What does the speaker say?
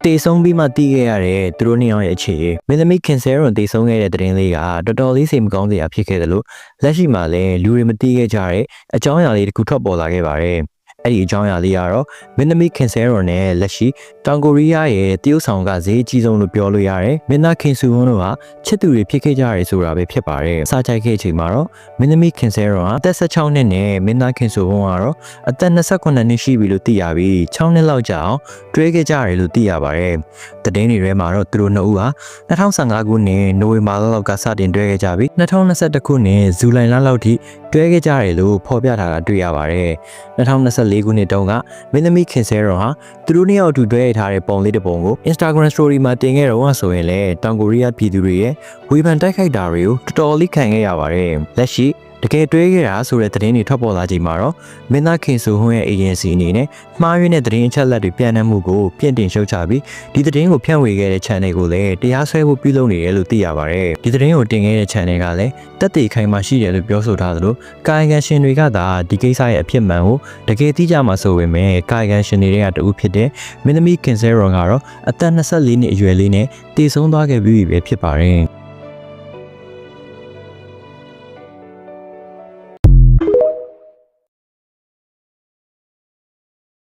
တေဆုံးပြီးမှတီးခဲ့ရတဲ့သူတို့နှစ်ယောက်ရဲ့အခြေမင်းသမီးခင်ဆဲရွန်တေဆုံးခဲ့တဲ့သတင်းလေးကတော်တော်လေးစိတ်မကောင်းစရာဖြစ်ခဲ့တယ်လို့လက်ရှိမှာလည်းလူတွေမတီးခဲ့ကြတဲ့အကြောင်းအရာလေးတစ်ခုထွက်ပေါ်လာခဲ့ပါတယ်အဲ့ဒီအကြောင်းအရာလေးကတော့မင်းသမီးခင်ဆဲရွန်နဲ့လက်ရှိတောင်ကိုရီးယားရဲ့တရုတ်ဆောင်ကဈေးအကြီးဆုံးလို့ပြောလို့ရတယ်မင်းသားခင်ဆူဝွန်းတို့ဟာချစ်သူတွေဖြစ်ခဲ့ကြရဲဆိုတာပဲဖြစ်ပါတယ်စားကြိုက်ခဲ့ချိန်မှာတော့မင်းသမီးခင်ဆဲရွန်ဟာအသက်16နှစ်နဲ့မင်းသားခင်ဆူဝွန်းကတော့အသက်28နှစ်ရှိပြီလို့သိရပြီး6နှစ်လောက်ကြာအောင်တွဲခဲ့ကြရတယ်လို့သိရပါတယ်သတင်းတွေထဲမှာတော့သူတို့နှစ်ဦးဟာ2015ခုနှစ်နိုဝင်ဘာလလောက်ကစတင်တွဲခဲ့ကြပြီး2021ခုနှစ်ဇူလိုင်လလောက်ထိတွဲခဲ့ကြတယ်လို့ဖော်ပြထားတာတွေ့ရပါတယ်2024ခုနှစ်တုန်းကမင်းသမီးခင်ဆဲရွန်ဟာသူတို့နှစ်ယောက်အတူတွဲရထားတဲ့ပုံလေးတစ်ပုံကို Instagram Story မှာတင်ခဲ့တော့ဆိုရင်လည်းတောင်ကိုရီးယားပြည်သူတွေရဲ့ဝေဖန်တိုက်ခိုက်တာတွေကိုတော်တော်လေးခံခဲ့ရပါတယ်လက်ရှိတကယ်တွဲခဲ့တာဆိုတဲ့သတင်းတွေထွက်ပေါ်လာချိန်မှာတော့မင်းသားခင်ဆူဟွန်းရဲ့ agency အနေနဲ့မှားယွင်းတဲ့သတင်းအချက်အလက်တွေပြန့်နှံ့မှုကိုပြင့်တင်ရှုတ်ချပြီးဒီသတင်းကိုဖြန့်ဝေခဲ့တဲ့ channel ကိုလည်းတရားစွဲဖို့ပြုလုပ်နေတယ်လို့သိရပါတယ်ဒီသတင်းကိုတင်ခဲ့တဲ့ channel ကလည်းတက်တေခိုင်မှရှိတယ်လို့ပြောဆိုထားသလိုကာယကံရှင်တွေကသာဒီကိစ္စရဲ့အဖြစ်မှန်ကိုတကယ်သိကြမှာဆိုပေမဲ့ကာယကံရှင်တွေကတူဖြစ်တဲ့မင်းသမီးခင်ဆဲရွန်ကတော့အသက်24နှစ်အရွယ်လေးနဲ့တည်ဆုံးသွားခဲ့ပြီပဲဖြစ်ပါတယ်